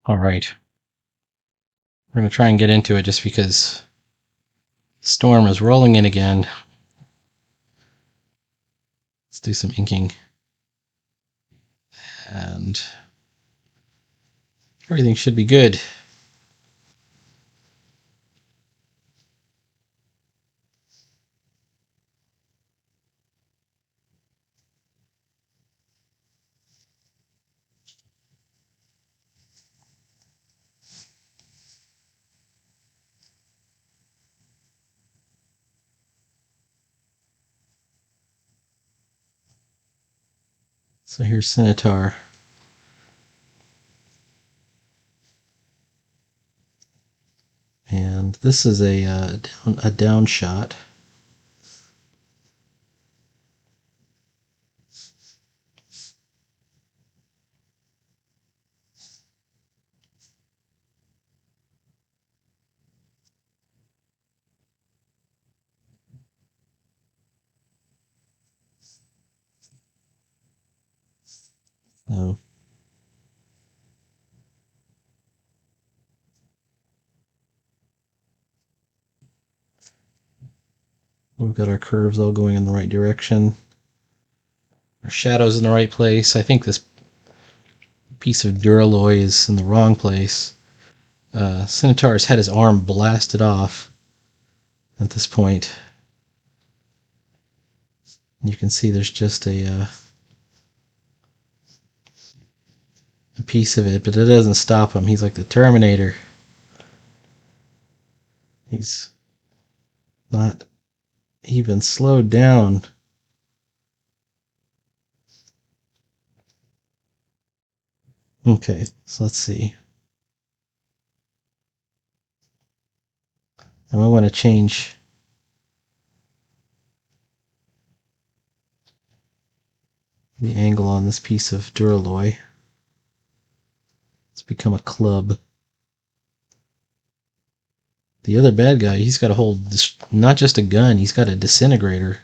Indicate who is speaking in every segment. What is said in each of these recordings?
Speaker 1: All right. We're going to try and get into it just because the storm is rolling in again. Let's do some inking. And everything should be good. So here's Scimitar. And this is a down shot. So we've got our curves all going in the right direction. Our shadow's in the right place. I think this piece of Duralloy is in the wrong place. Scimitar's had his arm blasted off at this point. You can see there's just a piece of it, but it doesn't stop him. He's like the Terminator. He's not even slowed down. Okay, so let's see. And I want to change the angle on this piece of Duralloy. It's become a club. The other bad guy, he's got a whole, not just a gun, he's got a disintegrator.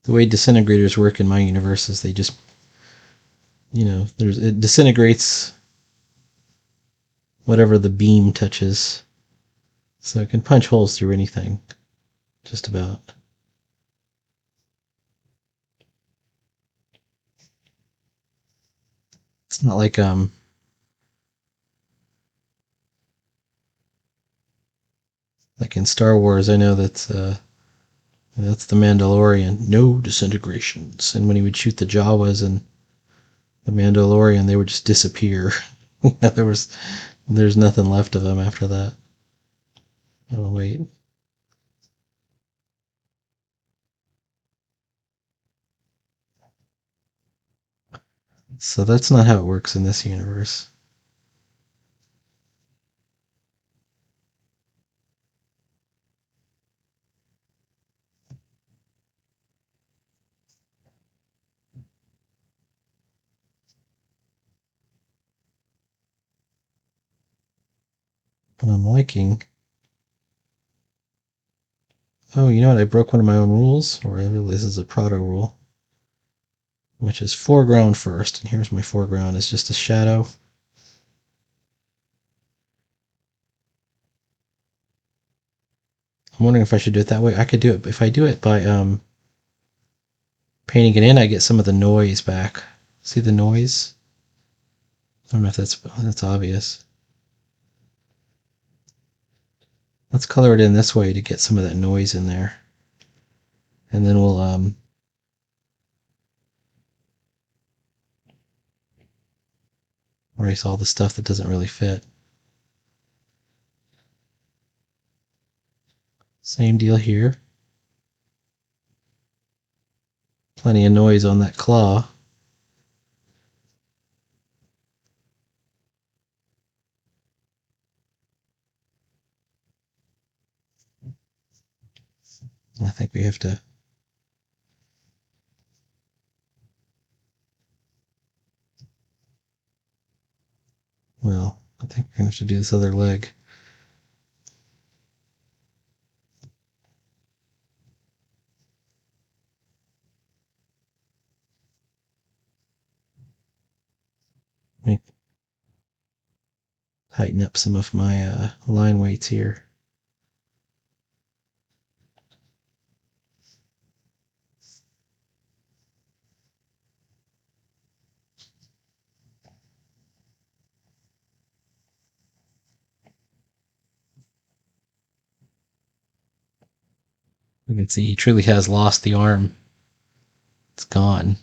Speaker 1: The way disintegrators work in my universe is they just, it disintegrates whatever the beam touches. So it can punch holes through anything, just about. It's not like in Star Wars. I know that's the Mandalorian. No disintegrations. And when he would shoot the Jawas and the Mandalorian, they would just disappear. There's nothing left of them after that. Oh wait. So that's not how it works in this universe. But I'm liking. Oh, you know what? I broke one of my own rules, or this is a proto rule, which is foreground first. And here's my foreground. It's just a shadow. I'm wondering if I should do it that way. I could do it, but if I do it by painting it in, I get some of the noise back. See the noise? I don't know if that's obvious. Let's color it in this way to get some of that noise in there. And then we'll erase all the stuff that doesn't really fit. Same deal here. Plenty of noise on that claw. I think we have to I think we're going to have to do this other leg. me tighten up some of my line weights here. You can see he truly has lost the arm. It's gone.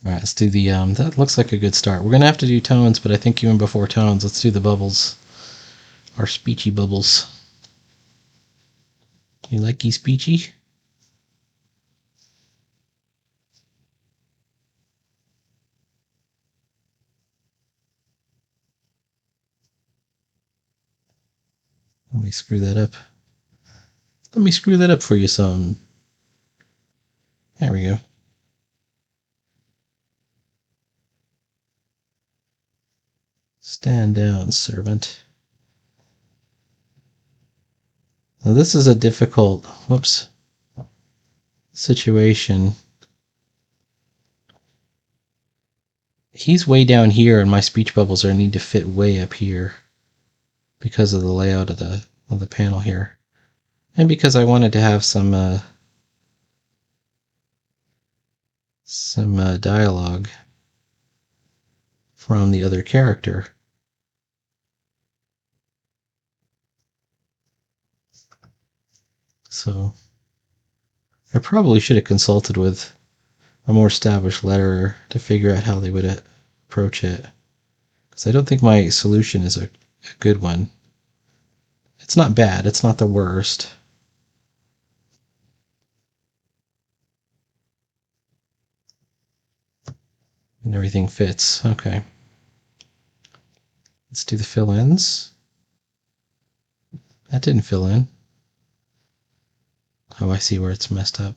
Speaker 1: All right, let's do the, that looks like a good start. We're going to have to do tones, but I think even before tones, let's do the bubbles. Our speechy bubbles. You like these speechy? Let me screw that up. Let me screw that up for you some. There we go. Stand down, servant. Now this is a difficult, whoops, situation. He's way down here and my speech bubbles are need to fit way up here because of the layout of the panel here. And because I wanted to have some dialogue from the other character. So I probably should have consulted with a more established letterer to figure out how they would approach it. Because I don't think my solution is a good one. It's not bad, it's not the worst. And everything fits. Okay. Let's do the fill-ins. That didn't fill in. Oh, I see where it's messed up.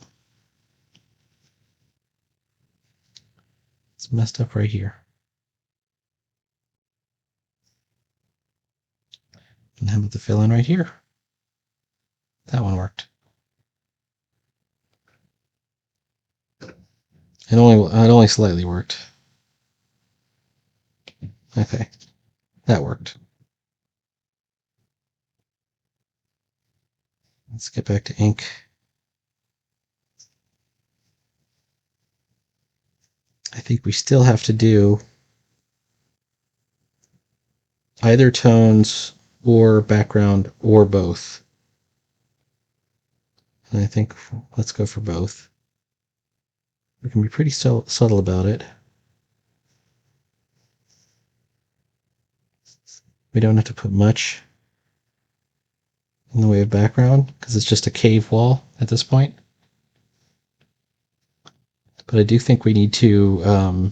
Speaker 1: It's messed up right here. And how about the fill-in right here? That one worked. It only slightly worked. Okay, that worked. Let's get back to ink. I think we still have to do either tones or background or both. And I think let's go for both. We can be pretty subtle about it. We don't have to put much in the way of background because it's just a cave wall at this point. But I do think we need to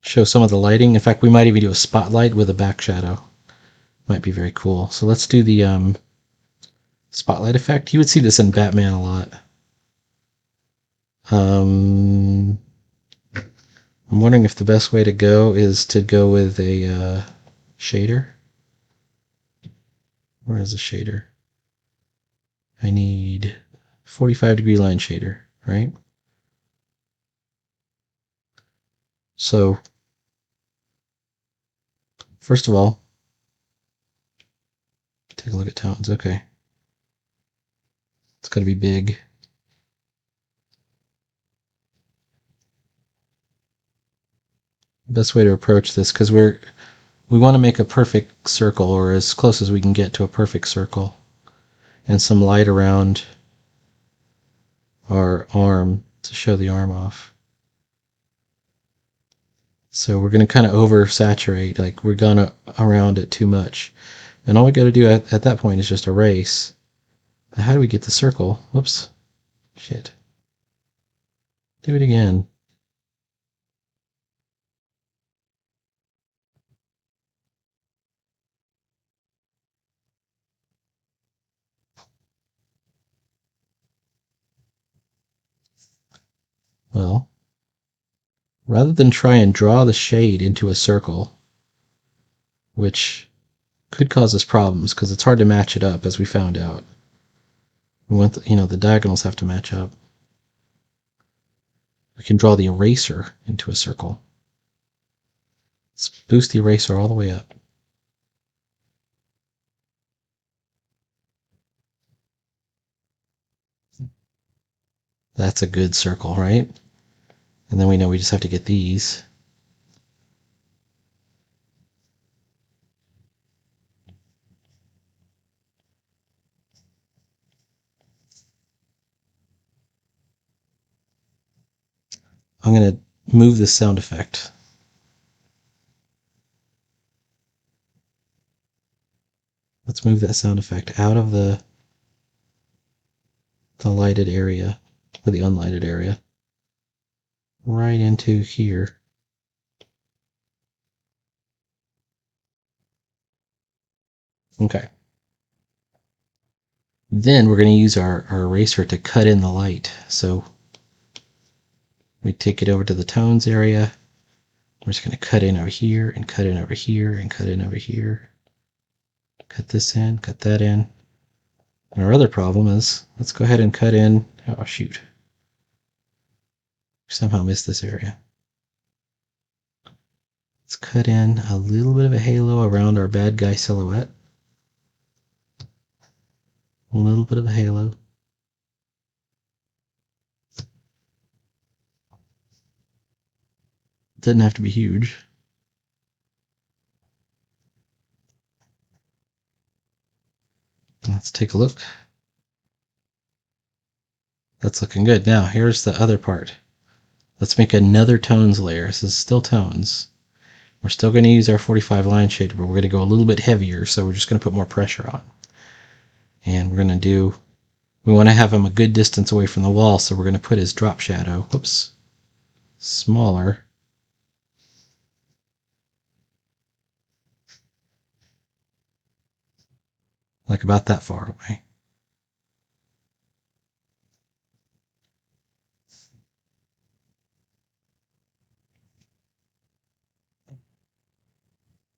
Speaker 1: show some of the lighting. In fact, we might even do a spotlight with a back shadow. Might be very cool. So let's do the spotlight effect. You would see this in Batman a lot. I'm wondering if the best way to go is to go with a shader. Where is the shader? I need 45-degree line shader, right? So, first of all, take a look at tones. Okay. It's got to be big. Best way to approach this, because we want to make a perfect circle, or as close as we can get to a perfect circle, and some light around our arm to show the arm off. So we're going to kind of oversaturate, like we're going to around it too much. And all we got to do at that point is just erase. But how do we get the circle? Whoops. Shit. Do it again. Well, rather than try and draw the shade into a circle, which could cause us problems because it's hard to match it up, as we found out. We want the diagonals have to match up. We can draw the eraser into a circle. Let's boost the eraser all the way up. That's a good circle, right? And then we know we just have to get these. I'm going to move this sound effect. Let's move that sound effect out of the lighted area, or the unlighted area, right into here. Okay. Then we're going to use our eraser to cut in the light. So we take it over to the tones area. We're just going to cut in over here, and cut in over here, and cut in over here. Cut this in, cut that in. And our other problem is, let's go ahead and cut in, oh shoot. Somehow missed this area. Let's cut in a little bit of a halo around our bad guy silhouette. A little bit of a halo. Doesn't have to be huge. Let's take a look. That's looking good. Now, here's the other part. Let's make another tones layer. This is still tones. We're still going to use our 45 line shader, but we're going to go a little bit heavier, so we're just going to put more pressure on. And we're going to we want to have him a good distance away from the wall, so we're going to put his drop shadow, whoops, smaller. Like about that far away.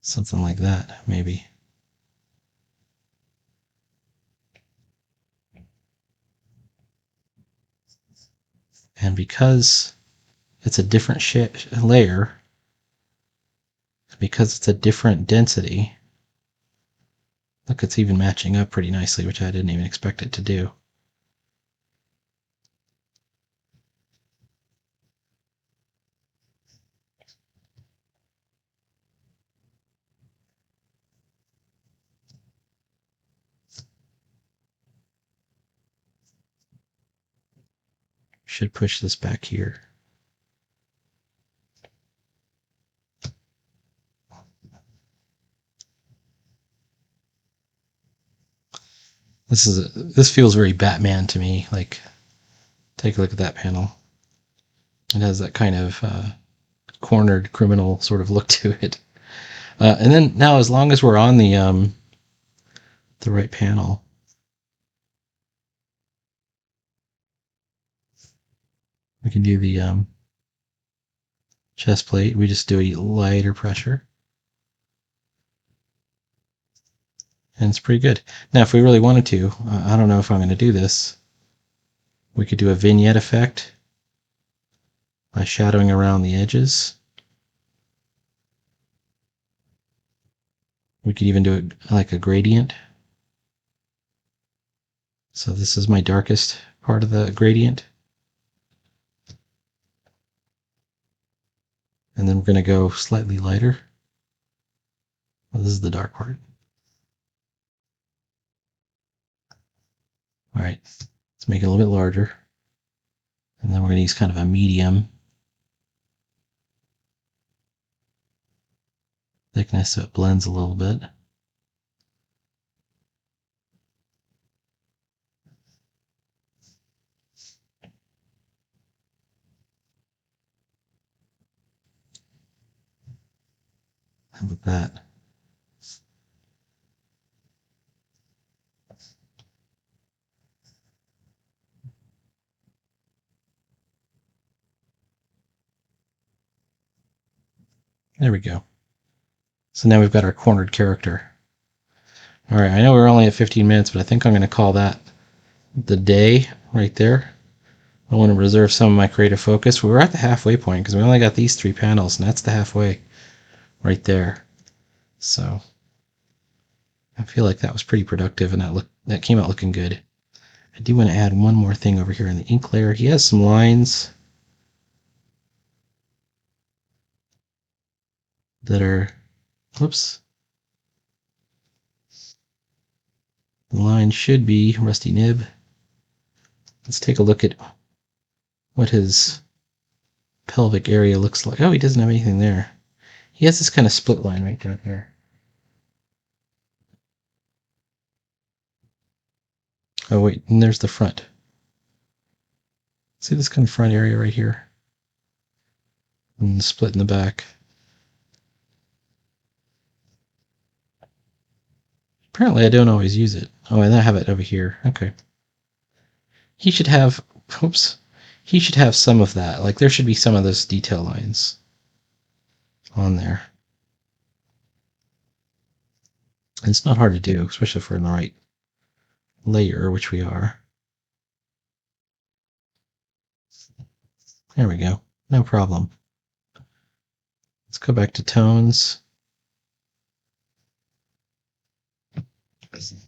Speaker 1: Something like that, maybe. And because it's a different layer, because it's a different density, look, it's even matching up pretty nicely, which I didn't even expect it to do. Should push this back here. This feels very Batman to me. Like, take a look at that panel. It has that kind of cornered criminal sort of look to it. And then now, as long as we're on the right panel, we can do the chest plate. We just do a lighter pressure. And it's pretty good. Now, if we really wanted to, I don't know if I'm going to do this, we could do a vignette effect by shadowing around the edges. We could even do it like a gradient. So this is my darkest part of the gradient. And then we're going to go slightly lighter. Well, this is the dark part. All right, let's make it a little bit larger. And then we're going to use kind of a medium thickness so it blends a little bit. How about that? There we go. So now we've got our cornered character. All right, I know we're only at 15 minutes, but I think I'm going to call that the day right there. I want to reserve some of my creative focus. We were at the halfway point because we only got these 3 panels, and that's the halfway right there. So I feel like that was pretty productive, and that came out looking good. I do want to add one more thing over here in the ink layer. He has some lines that are, whoops. The line should be rusty nib. Let's take a look at what his pelvic area looks like. Oh, he doesn't have anything there. He has this kind of split line right down here. Oh, wait, and there's the front. See this kind of front area right here? And the split in the back. Apparently I don't always use it. Oh, and I have it over here. Okay. He should have, oops, he should have some of that. Like there should be some of those detail lines on there. And it's not hard to do, especially if we're in the right layer, which we are. There we go. No problem. Let's go back to tones.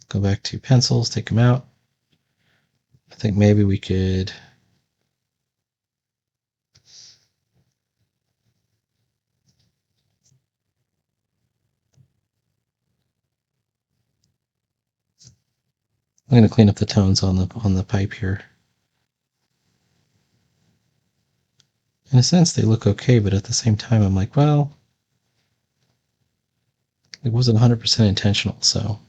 Speaker 1: Go back to pencils, take them out. I think maybe we could I'm going to clean up the tones on the pipe here. In a sense, they look okay, but at the same time, I'm like, well, it wasn't 100% intentional, so.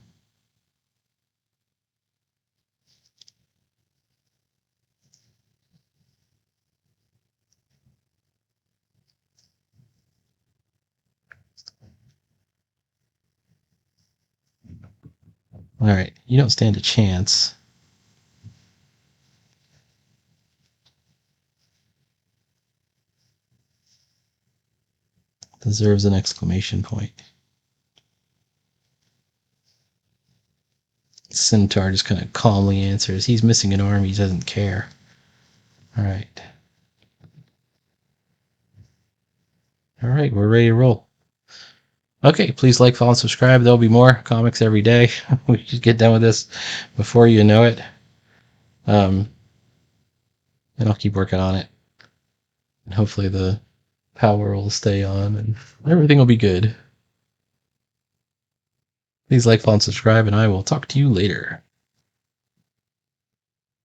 Speaker 1: All right, you don't stand a chance. Deserves an exclamation point. Centaur just kind of calmly answers. He's missing an arm. He doesn't care. All right. All right, we're ready to roll. Okay, please like, follow, and subscribe. There'll be more comics every day. We should get done with this before you know it. And I'll keep working on it. And hopefully the power will stay on and everything will be good. Please like, follow, and subscribe, and I will talk to you later.